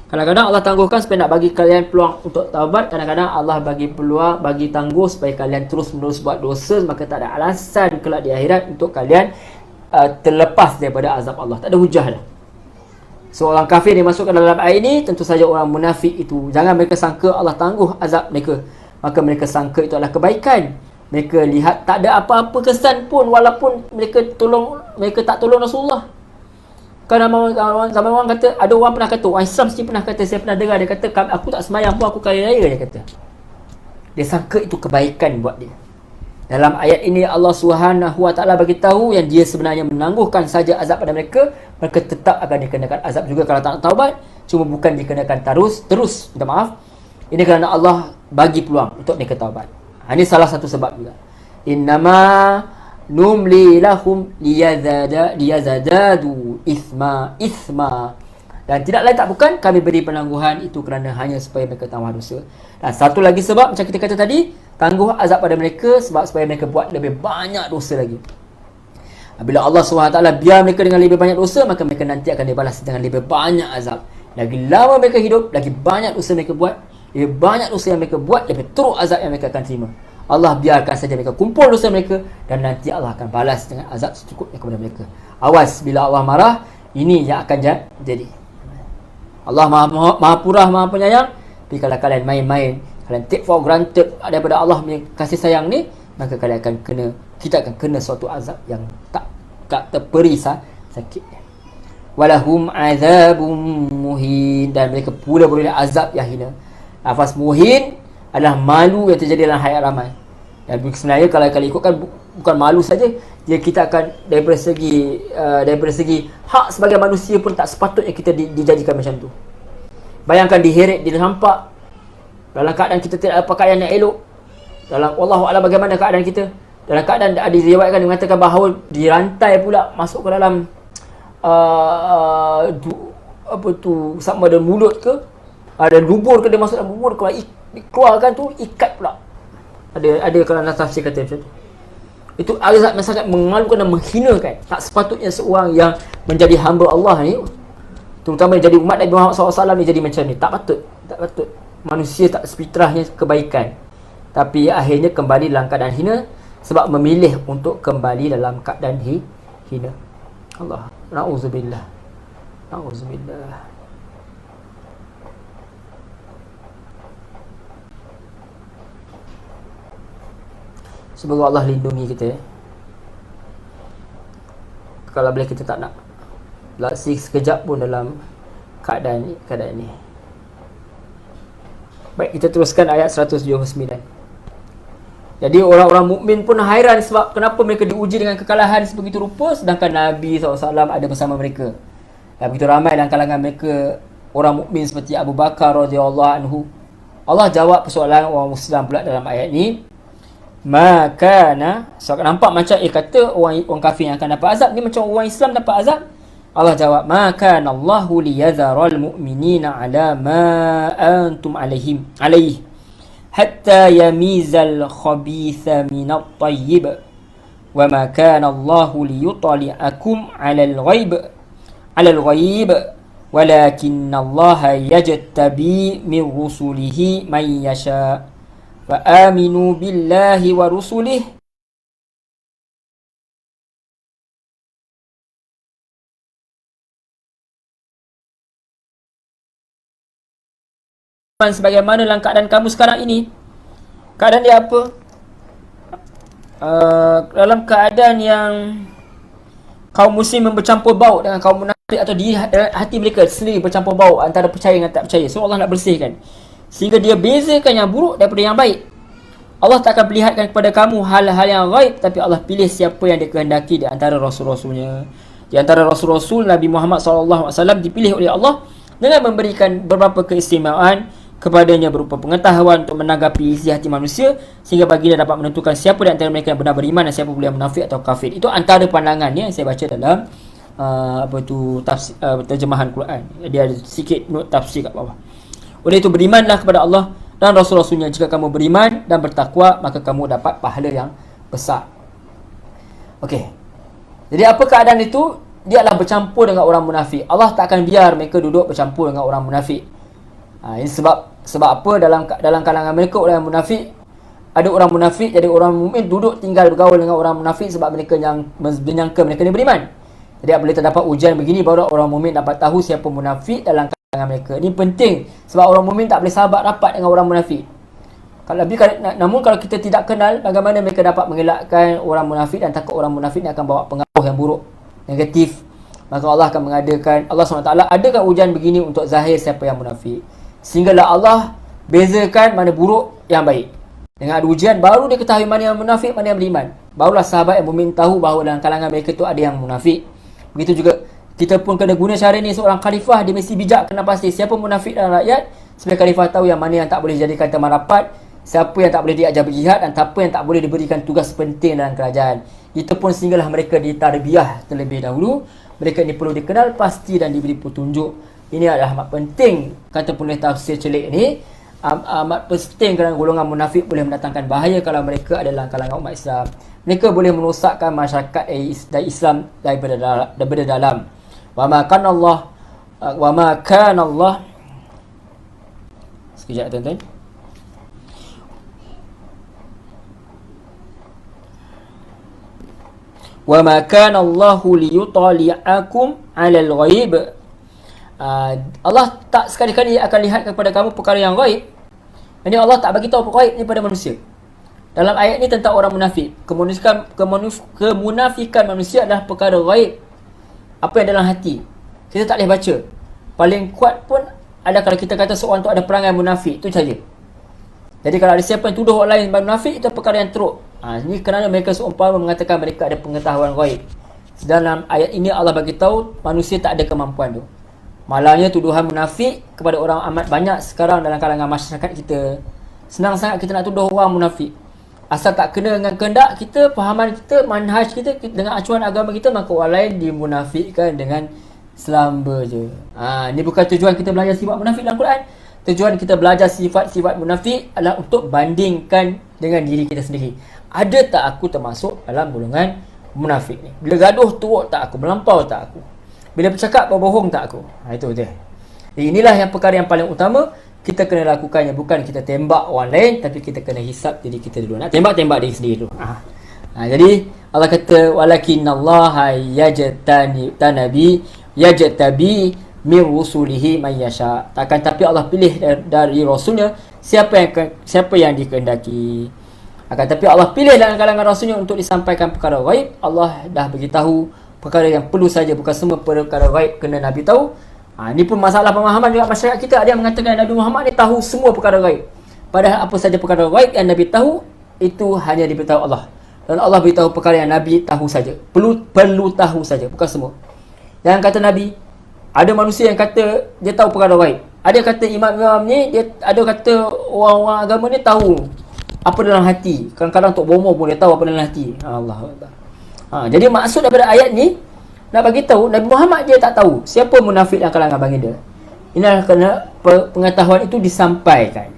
Kadang-kadang Allah tangguhkan supaya nak bagi kalian peluang untuk taubat. Kadang-kadang Allah bagi peluang, bagi tangguh supaya kalian terus menerus buat dosa. Maka tak ada alasan kelak di akhirat untuk kalian terlepas daripada azab Allah. Tak ada hujah dah. So orang kafir dimasukkan dalam ayat ini, tentu saja orang munafik itu. Jangan mereka sangka Allah tangguh azab mereka. Maka mereka sangka itu adalah kebaikan. Mereka lihat tak ada apa-apa kesan pun walaupun mereka tak tolong Rasulullah. Kan zaman orang kata, ada orang pernah kata, orang Islam mesti pernah kata, saya pernah dengar dia kata, aku tak semayang pun aku kaya raya, dia kata. Dia sangka itu kebaikan buat dia. Dalam ayat ini Allah SWT bagi tahu yang dia sebenarnya menangguhkan saja azab pada mereka. Mereka tetap akan dikenakan azab juga kalau tak nak taubat. Cuma bukan dikenakan terus. Minta maaf. Ini kerana Allah bagi peluang untuk mereka taubat. Ini salah satu sebab juga. Innama numli lahum liyazadadu isma. Dan tidak lain tak bukan kami beri penangguhan itu kerana hanya supaya mereka tambah dosa. Dan satu lagi sebab macam kita kata tadi, tangguh azab pada mereka sebab supaya mereka buat lebih banyak dosa lagi. Bila Allah SWT biar mereka dengan lebih banyak dosa, maka mereka nanti akan dibalas dengan lebih banyak azab. Lagi lama mereka hidup, lagi banyak dosa mereka buat, lebih banyak dosa yang mereka buat, lebih teruk azab yang mereka akan terima. Allah biarkan saja mereka kumpul dosa mereka, dan nanti Allah akan balas dengan azab secukupnya kepada mereka. Awas, bila Allah marah, ini yang akan jadi. Allah maha purah, maha penyayang. Tapi kalau kalian main-main, kalian take for granted daripada Allah punya kasih sayang ni, maka kita akan kena suatu azab yang tak terperi sakitnya. Walahum azabun muhin, dan mereka pula beroleh azab yang hina. Lafaz muhin adalah malu yang terjadi dalam hayat ramai. Dan sebenarnya kalau ikutkan, bukan malu saja, dia kita akan daripada segi hak sebagai manusia pun tak sepatutnya kita dijadikan macam tu. Bayangkan diheret, dihampak dalam keadaan kita tidak ada pakaian yang elok. Dalam Wallahu a'lam bagaimana keadaan kita. Dalam keadaan ada diriwayatkan mengatakan bahawa dirantai pula masuk ke dalam sama ada mulut ke, ada lubur ke, dia masuk dalam lubur, kalau dikeluarkan tu ikat pula. Ada kalau tafsir kata macam tu. Itu azab yang sangat memalukan dan menghinakan. Tak sepatutnya seorang yang menjadi hamba Allah ni, terutama jadi umat Nabi Muhammad SAW ni, jadi macam ni. Tak patut. Manusia tak fitrahnya kebaikan, tapi akhirnya kembali dalam keadaan hina sebab memilih untuk kembali dalam keadaan hina. Allah, na'udzubillah. Semoga Allah lindungi kita. Kalau boleh kita tak nak laksi sekejap pun dalam keadaan ini. Baik, kita teruskan ayat 179. Jadi orang-orang mukmin pun hairan sebab kenapa mereka diuji dengan kekalahan sebegitu rupa sedangkan Nabi SAW ada bersama mereka. Dan begitu ramai dalam kalangan mereka orang mukmin seperti Abu Bakar radhiyallahu anhu. Allah jawab persoalan orang Muslim pula dalam ayat ni. Makana, so nampak macam kata orang kafir yang akan dapat azab ni macam orang Islam dapat azab. Allah jawab, makana Allahu liyadharal mu'minina ala ma antum alaih hatta yamizal khabitha minat tayyib wa ma kana Allahu liyutali'akum ala al-ghaib walakinna Allaha yajtabi min rusulihi man yasha' wa aminu billahi wa rusulih sebagaimana dalam keadaan kamu sekarang ini. Keadaan dia apa? Dalam keadaan yang kaum muslim bercampur baur dengan kaum munafik, atau di hati mereka sendiri bercampur baur antara percaya dengan tak percaya. So Allah nak bersihkan sehingga dia bezakan yang buruk daripada yang baik. Allah tak akan perlihatkan kepada kamu hal-hal yang gaib, tapi Allah pilih siapa yang dikehendaki di antara rasul-rasulnya. Di antara rasul-rasul Nabi Muhammad SAW dipilih oleh Allah dengan memberikan beberapa keistimewaan kepadanya berupa pengetahuan untuk menanggapi isi hati manusia sehingga baginda dapat menentukan siapa di antara mereka yang benar beriman dan siapa pula yang munafik atau kafir. Itu antara pandangan yang saya baca dalam terjemahan Quran. Dia ada sikit note tafsir kat bawah. Oleh itu berimanlah kepada Allah dan Rasul-Rasulnya. Jika kamu beriman dan bertakwa, maka kamu dapat pahala yang besar. Okey. Jadi apa keadaan itu? Dia adalah bercampur dengan orang munafik. Allah tak akan biar mereka duduk bercampur dengan orang munafik. Ini sebab apa? Dalam kalangan mereka orang munafik, ada orang munafik, jadi orang mukmin duduk tinggal bergaul dengan orang munafik sebab mereka yang menyangka mereka ni beriman. Jadi apabila terdapat ujian begini, baru orang mukmin dapat tahu siapa munafik dalam kalangan mereka. Ini penting sebab orang mukmin tak boleh sahabat rapat dengan orang munafik. Namun kalau kita tidak kenal, bagaimana mereka dapat mengelakkan orang munafik, dan takut orang munafik ni akan bawa pengaruh yang buruk, negatif. Maka Allah akan mengadakan, Allah SWT adakan ujian begini untuk zahir siapa yang munafik, sehinggalah Allah bezakan mana buruk yang baik. Dengan ada ujian baru dia ketahui mana yang munafik, mana yang beriman. Barulah sahabat yang mukmin tahu bahawa dalam kalangan mereka tu ada yang munafik. Begitu juga kita pun kena guna cara ni. Seorang khalifah dia mesti bijak, kena pasti siapa munafik dalam rakyat, supaya khalifah tahu yang mana yang tak boleh jadikan teman rapat, siapa yang tak boleh diajar berjihad, dan siapa yang tak boleh diberikan tugas penting dalam kerajaan. Itu pun sehinggalah mereka ditarbiah terlebih dahulu. Mereka ini perlu dikenal pasti dan diberi petunjuk. Ini adalah amat penting, kata penulis tafsir celik ni, amat penting kerana golongan munafik boleh mendatangkan bahaya kalau mereka adalah kalangan umat Islam. Mereka boleh merosakkan masyarakat Islam daripada dalam. Wa ma kana Allah sekejap tuan-tuan. Wa ma kana Allahu liyutali'akum 'alal ghaib. Allah tak sekali-kali akan lihat kepada kamu perkara yang gaib. Ini Allah tak bagi tahu gaib ni pada manusia. Dalam ayat ni tentang orang munafik. Kemunafikan manusia adalah perkara gaib, apa yang dalam hati kita tak boleh baca. Paling kuat pun ada kalau kita kata seorang tu ada perangai munafik, itu saja. Jadi kalau ada siapa yang tuduh orang lain sebagai munafik, itu perkara yang teruk. Ini kerana mereka seumpama mengatakan mereka ada pengetahuan gaib. Dalam ayat ini Allah bagi tahu manusia tak ada kemampuan tu. Malangnya tuduhan munafik kepada orang amat banyak sekarang dalam kalangan masyarakat kita. Senang sangat kita nak tuduh orang munafik. Asal tak kena dengan kehendak kita, fahaman kita, manhaj kita, dengan acuan agama kita, maka orang lain dimunafikkan dengan selamba je. Ini bukan tujuan kita belajar sifat munafik dalam Quran. Tujuan kita belajar sifat-sifat munafik adalah untuk bandingkan dengan diri kita sendiri. Ada tak aku termasuk dalam golongan munafik ni? Bila gaduh teruk tak aku? Melampau tak aku? Bila bercakap berbohong tak aku? Itu je. Jadi inilah yang perkara yang paling utama kita kena lakukannya. Bukan kita tembak orang lain, tapi kita kena hisap diri kita dulu. Nak tembak diri sendiri dulu. Jadi Allah kata walakinallaha yajtabi min rusulihi man yasha. Takkan tapi Allah pilih dari rasulnya siapa yang dikehendaki. Akan tapi Allah pilih dalam kalangan Rasulnya untuk disampaikan perkara ghaib. Allah dah beritahu perkara yang perlu saja, bukan semua perkara ghaib kena Nabi tahu. Ini pun masalah pemahaman juga masyarakat kita. Ada yang mengatakan Nabi Muhammad ni tahu semua perkara ghaib. Padahal apa saja perkara ghaib yang Nabi tahu, itu hanya diberitahu Allah. Dan Allah beritahu perkara yang Nabi tahu saja. Perlu tahu saja, bukan semua. Yang kata Nabi, ada manusia yang kata dia tahu perkara ghaib. Ada kata imam-imam ni, dia ada kata orang-orang agama ni tahu apa dalam hati. Kadang-kadang Tok Bomo pun dia tahu apa dalam hati. Allah. Jadi maksud daripada ayat ni nak bagi tahu Nabi Muhammad dia tak tahu siapa munafik dalam kalangan baginda. Inilah kerana pengetahuan itu disampaikan.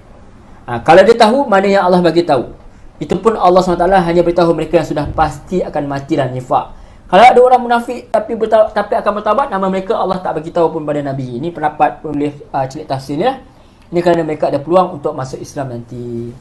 Kalau dia tahu, mana yang Allah bagi tahu. Itu pun Allah SWT hanya beritahu mereka yang sudah pasti akan mati dan nifak. Kalau ada orang munafik tapi akan bertaubat, nama mereka Allah tak bagi tahu pun pada Nabi. Ini pendapat penulis celik tafsir ni lah. Ini kerana mereka ada peluang untuk masuk Islam nanti.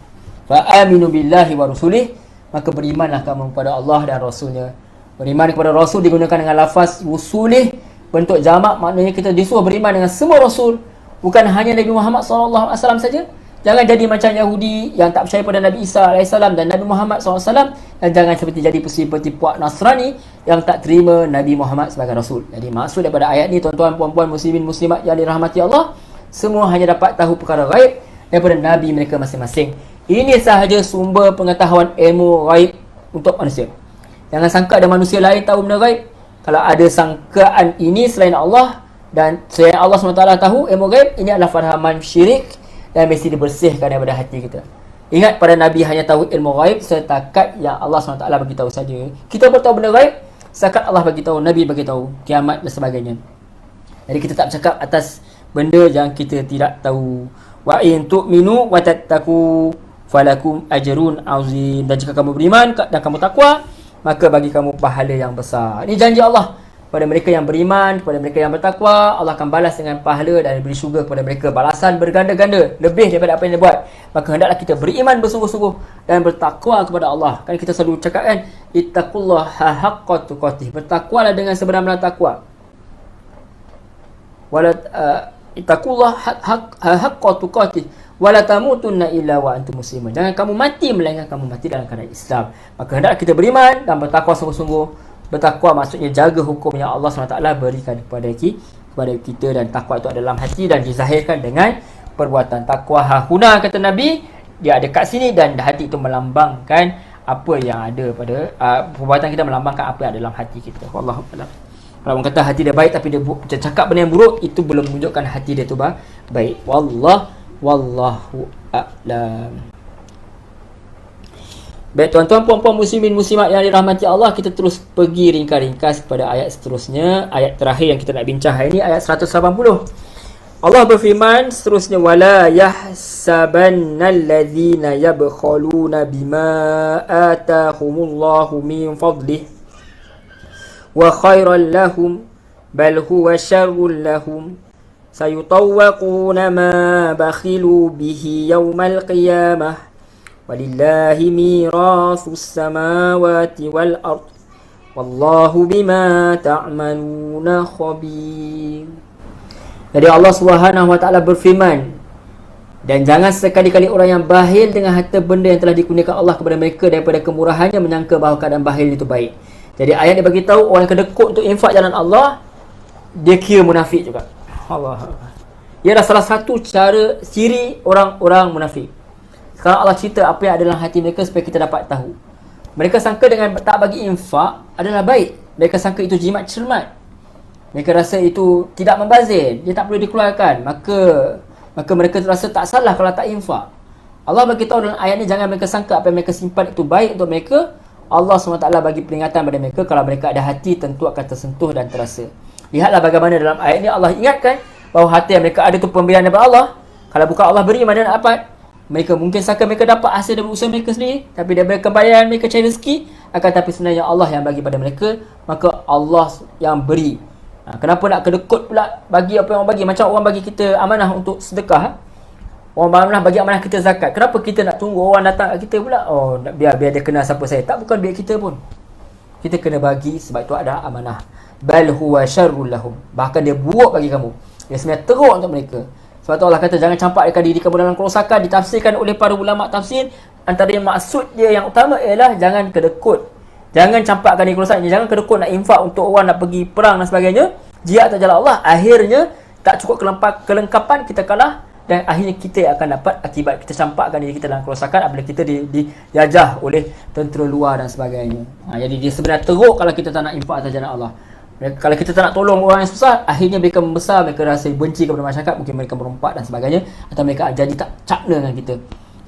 Fa'aminu billahi wa rasulih, maka berimanlah kamu kepada Allah dan Rasulnya. Beriman kepada Rasul digunakan dengan lafaz rusulih, bentuk jamak, maknanya kita disuruh beriman dengan semua Rasul, bukan hanya Nabi Muhammad SAW saja. Jangan jadi macam Yahudi yang tak percaya pada Nabi Isa AS dan Nabi Muhammad SAW, dan jangan seperti puak Nasrani yang tak terima Nabi Muhammad sebagai Rasul. Jadi maksud daripada ayat ni, tuan-tuan, puan-puan, muslimin, muslimat yang dirahmati Allah, semua hanya dapat tahu perkara ghaib daripada Nabi mereka masing-masing. Ini sahaja sumber pengetahuan ilmu ghaib untuk manusia. Jangan sangka ada manusia lain tahu benda ghaib. Kalau ada sangkaan ini selain Allah, dan selain Allah SWT tahu ilmu ghaib, ini adalah fahaman syirik dan mesti dibersihkan daripada hati kita. Ingat, pada Nabi hanya tahu ilmu ghaib setakat yang Allah SWT bagi tahu saja. Kita pun tahu benda ghaib setakat Allah bagi tahu, Nabi bagi tahu, kiamat dan sebagainya. Jadi kita tak bercakap atas benda yang kita tidak tahu. Wa in tu'minu wa tattaqu falakum ajrun azim. Dan jika kamu beriman dan kamu takwa, maka bagi kamu pahala yang besar. Ini janji Allah kepada mereka yang beriman, kepada mereka yang bertakwa. Allah akan balas dengan pahala dan beri syurga kepada mereka, balasan berganda-ganda lebih daripada apa yang dia buat. Maka hendaklah kita beriman bersungguh-sungguh dan bertakwa kepada Allah. Kan kita selalu cakap kan, ittaqullaha haqqa tuqatih, bertakwalah dengan sebenar-benar takwa. Ittaqullaha haqqa tuqatih wala tamutunna illa wa antum muslimun. Jangan kamu mati melainkan kamu mati dalam keadaan Islam. Maka hendaklah kita beriman dan bertakwa sungguh-sungguh. Bertakwa maksudnya jaga hukum yang Allah SWT berikan kepada kita, dan takwa itu ada dalam hati dan dizahirkan dengan perbuatan. Takwa hahuna, kata Nabi, dia ada kat sini, dan hati itu melambangkan apa yang ada pada perbuatan kita, melambangkan apa yang ada dalam hati kita. Wallahu a'lam. Kalau orang kata hati dia baik tapi dia cakap benda yang buruk, itu belum menunjukkan hati dia tu baik. Wallahu a'lam. Baik tuan-tuan, puan-puan, muslimin, muslimat yang dirahmati Allah, kita terus pergi ringkas-ringkas kepada ayat seterusnya. Ayat terakhir yang kita nak bincang hari ini, ayat 180. Allah berfirman seterusnya, wala yahsabannal ladzina yabkhaluna bima atahumullahu min fadlih wa khairan lahum bal huwa syarrun lahum sayutawwaquna ma bakhilu bihi yawmal qiyamah walillahi mirasus samawati wal ard wallahu bima ta'maluna khabir. Jadi Allah Subhanahu wa taala berfirman, dan jangan sekali-kali orang yang bakhil dengan harta benda yang telah dikurniakan Allah kepada mereka daripada kemurahannya menyangka bahawa keadaan bakhil itu baik. Jadi ayat dia bagi tahu orang yang kedekut untuk infak jalan Allah, dia kira munafik juga. Allah. Ia adalah salah satu cara ciri orang-orang munafik. Sekarang Allah cerita apa yang ada dalam hati mereka supaya kita dapat tahu. Mereka sangka dengan tak bagi infak adalah baik. Mereka sangka itu jimat cermat. Mereka rasa itu tidak membazir, dia tak perlu dikeluarkan. Maka mereka rasa tak salah kalau tak infak. Allah bagi tahu dalam ayat ni, jangan mereka sangka apa yang mereka simpan itu baik untuk mereka. Allah SWT bagi peringatan pada mereka, kalau mereka ada hati tentu akan tersentuh dan terasa. Lihatlah bagaimana dalam ayat ni Allah ingatkan bahawa hati yang mereka ada itu pemberian daripada Allah. Kalau bukan Allah beri, mana nak dapat? Mereka mungkin sangka mereka dapat hasil dari usaha mereka sendiri, tapi daripada kebaikan mereka cari rezeki. Akan tapi sebenarnya Allah yang bagi pada mereka, maka Allah yang beri. Kenapa nak kedekut pula bagi apa yang orang bagi? Macam orang bagi kita amanah untuk sedekah, orang amanah bagi amanah kita zakat. Kenapa kita nak tunggu orang datang kat kita pula? Oh, biar dia kenal siapa saya. Tak, bukan biar kita pun. Kita kena bagi sebab itu ada amanah. Bal huwa syarrul lahum. Bahkan dia buruk bagi kamu. Dia sebenarnya teruk untuk mereka. Sebab tu Allah kata jangan campakkan diri kamu dalam kerosakan. Ditafsirkan oleh para ulama tafsir, antara yang maksud dia yang utama ialah jangan kedekut, jangan campakkan di keluasan, jangan kedekut nak infak untuk orang nak pergi perang dan sebagainya. Jihad atas jalan Allah, akhirnya tak cukup kelengkapan, kita kalah, dan akhirnya kita akan dapat akibat kita campakkan diri kita dalam kerosakan apabila kita dijajah oleh tentera luar dan sebagainya. Jadi dia sebenarnya teruk kalau kita tak nak infak atas jalan Allah. Kalau kita tak nak tolong orang yang susah, akhirnya mereka membesar, mereka rasa benci kepada masyarakat, mungkin mereka merompak dan sebagainya, atau mereka jadi tak cakna dengan kita.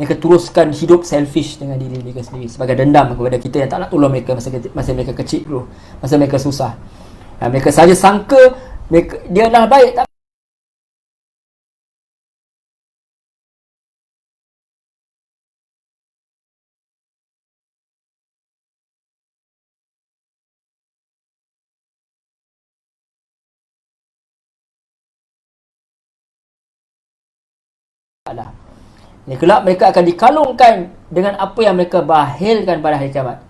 Mereka teruskan hidup selfish dengan diri mereka sendiri sebagai dendam kepada kita yang tak nak tolong mereka masa mereka kecil dulu, masa mereka susah. Mereka saja sangka dia dah baik, tak lah. Kelak mereka akan dikalungkan dengan apa yang mereka bahilkan pada hari kiamat.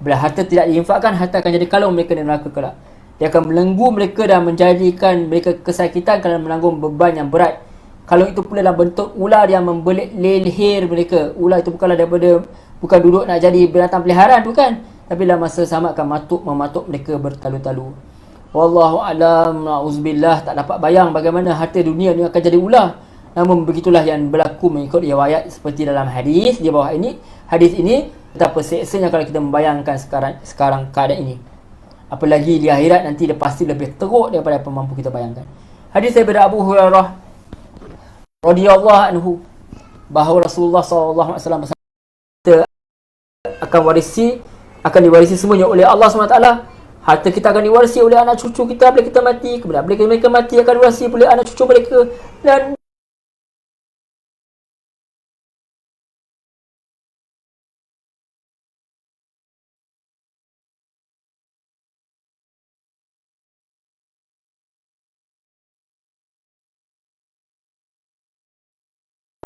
Bila harta tidak diinfakkan, harta akan jadi kalung mereka di neraka kelak. Dia akan belenggu mereka dan menjadikan mereka kesakitan kerana menanggung beban yang berat. Kalung itu pula dalam bentuk ular yang membelit leher mereka. Ular itu bukan duduk nak jadi binatang peliharaan, bukan, tapi dalam masa sama akan mematuk mereka bertalu-talu. Wallahu alam, na'uzubillah. Tak dapat bayang bagaimana harta dunia ni akan jadi ular. Namun begitulah yang berlaku mengikut riwayat seperti dalam hadis di bawah ini. Hadis ini betapa seksanya kalau kita membayangkan sekarang keadaan ini. Apalagi di akhirat nanti dia pasti lebih teruk daripada apa mampu kita bayangkan. Hadis daripada Abu Hurairah radhiyallahu anhu bahawa Rasulullah sallallahu alaihi wasallam bersabda, akan diwarisi semuanya oleh Allah SWT. Harta kita akan diwarisi oleh anak cucu kita bila kita mati. Kemudian bila mereka mati akan diwarisi oleh anak cucu mereka, dan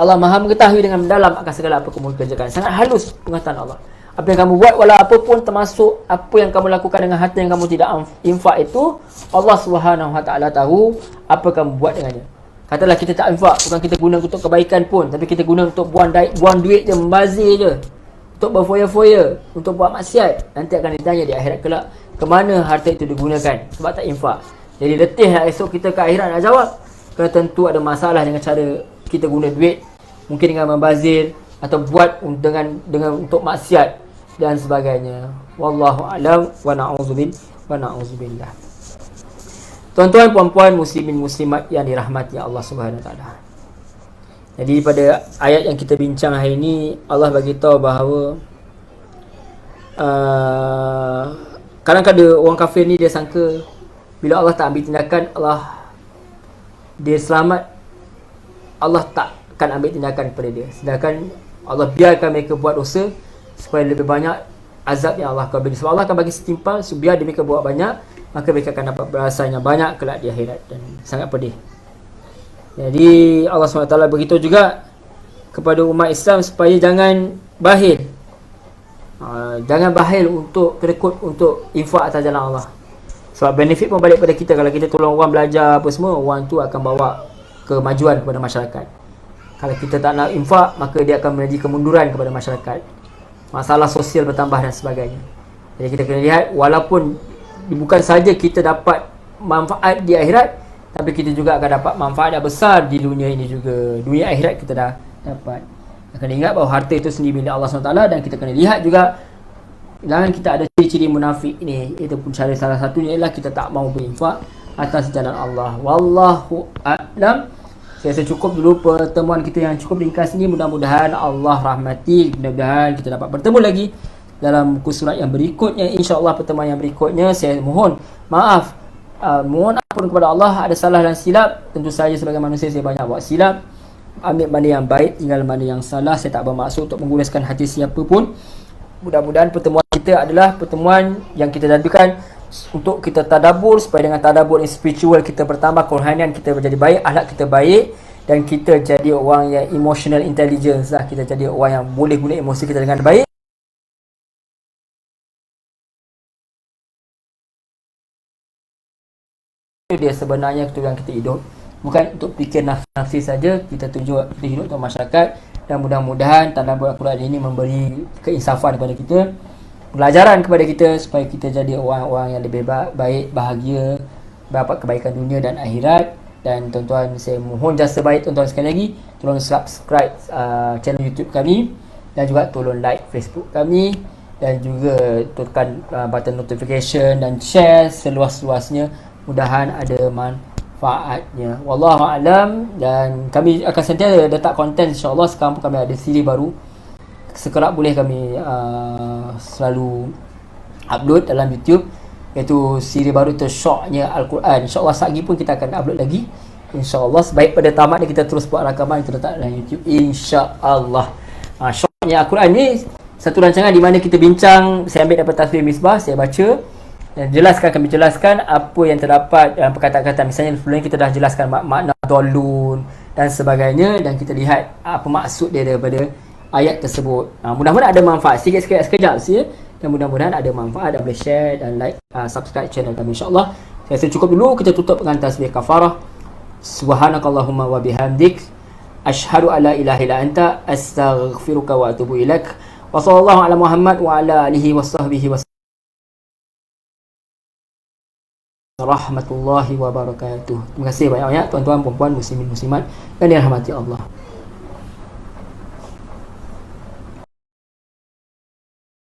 Allah Maha mengetahui dengan mendalam akan segala apa kamu kerjakan. Sangat halus pengetahuan Allah. Apa yang kamu buat, walau apapun, termasuk apa yang kamu lakukan dengan harta yang kamu tidak infak itu, Allah Subhanahu Wa Taala tahu apa kamu buat dengannya. Katalah kita tak infak, bukan kita guna untuk kebaikan pun, tapi kita guna untuk buang duit je, membazir je, untuk berfoya-foya, untuk buat maksiat. Nanti akan ditanya di akhirat kelak, ke mana harta itu digunakan sebab tak infak. Jadi letihlah esok kita ke akhirat nak jawab. Kerana tentu ada masalah dengan cara kita guna duit, mungkin dengan membazir atau buat dengan untuk maksiat dan sebagainya. Wallahu a'lam wa na'udzubillah. Tuan-tuan, puan-puan, muslimin muslimat yang dirahmati Allah Subhanahu Wa Taala. Jadi pada ayat yang kita bincang hari ini, Allah bagi tahu bahawa kadang-kadang orang kafir ni dia sangka bila Allah tak ambil tindakan, dia selamat, Allah tak akan ambil tindakan kepada dia. Sedangkan Allah biarkan mereka buat dosa supaya lebih banyak azab yang Allah akan beri. Sebab Allah akan bagi setimpal, so biar mereka buat banyak, maka mereka akan dapat balasan yang banyak kelak di akhirat, dan sangat pedih. Jadi Allah SWT beritahu juga kepada umat Islam supaya jangan bahil. Jangan bahil untuk kedekut untuk infak atas jalan Allah. Sebab benefit pun balik pada kita. Kalau kita tolong orang belajar apa semua, orang tu akan bawa kemajuan kepada masyarakat. Kalau kita tak nak infak, maka dia akan menjadi kemunduran kepada masyarakat. Masalah sosial bertambah dan sebagainya. Jadi kita kena lihat, walaupun bukan saja kita dapat manfaat di akhirat, tapi kita juga akan dapat manfaat yang besar di dunia ini juga. Dunia akhirat kita dah dapat. Kena ingat bahawa harta itu sendiri milik Allah SWT, dan kita kena lihat juga jangan kita ada ciri-ciri munafik ini. Itu pun cara salah satunya ialah kita tak mahu berinfak atas jalan Allah. Wallahu a'lam. Saya rasa cukup dulu pertemuan kita yang cukup ringkas ini. Mudah-mudahan Allah rahmati. Mudah-mudahan kita dapat bertemu lagi dalam buku surat yang berikutnya. InsyaAllah pertemuan yang berikutnya. Saya mohon maaf, mohon ampun kepada Allah. Ada salah dan silap. Tentu saja sebagai manusia saya banyak buat silap. Ambil mana yang baik, tinggal mana yang salah. Saya tak bermaksud untuk mengguraskan hati siapa pun. Mudah-mudahan pertemuan kita adalah pertemuan yang kita jadikan untuk kita tadabbur, supaya dengan tadabbur spiritual kita bertambah, kerohanian kita menjadi baik, akhlak kita baik, dan kita jadi orang yang emotional intelligence lah. Kita jadi orang yang boleh guna emosi kita dengan baik. Dia sebenarnya tujuan kita hidup bukan untuk fikir nafsi saja. Kita hidup untuk masyarakat dan mudah-mudahan tadabbur Al-Quran ini memberi keinsafan kepada kita, pelajaran kepada kita supaya kita jadi orang-orang yang lebih baik, bahagia, dapat kebaikan dunia dan akhirat. Dan tuan-tuan, saya mohon jasa baik tuan-tuan sekali lagi, tolong subscribe channel YouTube kami dan juga tolong like Facebook kami dan juga tekan button notification dan share seluas-luasnya. Mudahan ada manfaatnya. Wallahu a'lam. Dan kami akan sentiasa letak konten, insya-Allah. Sekarang pun kami ada siri baru, sekerap boleh kami selalu upload dalam YouTube, iaitu siri baru tu Syoknya Al-Quran. InsyaAllah saat lagi pun kita akan upload lagi, InsyaAllah. Sebaik pada tamat ni kita terus buat rakaman, kita letak dalam YouTube, InsyaAllah. Syoknya Al-Quran ni satu rancangan di mana kita bincang, saya ambil daripada Tasbih Misbah, saya baca dan kami jelaskan apa yang terdapat dalam perkataan-perkataan. Misalnya sebelum kita dah jelaskan makna dolun dan sebagainya, dan kita lihat apa maksud dia daripada ayat tersebut. Mudah-mudahan ada manfaat, sikit-sikit sekejap saja, dan mudah-mudahan ada manfaat, dan boleh share dan like, subscribe channel kami, insyaAllah. Saya rasa cukup dulu, kita tutup dengan tasbih kafarah. Subhanakallahumma wa bihamdik, ashhadu an la ilaha illa anta, astaghfiruka wa atubu ilaik. Wa sallallahu ala Muhammad wa ala alihi wa sahbihi wa rahmatullahi wabarakatuh. Terima kasih banyak-banyak tuan-tuan, puan-puan, muslimin, muslimat yang dirahmati Allah.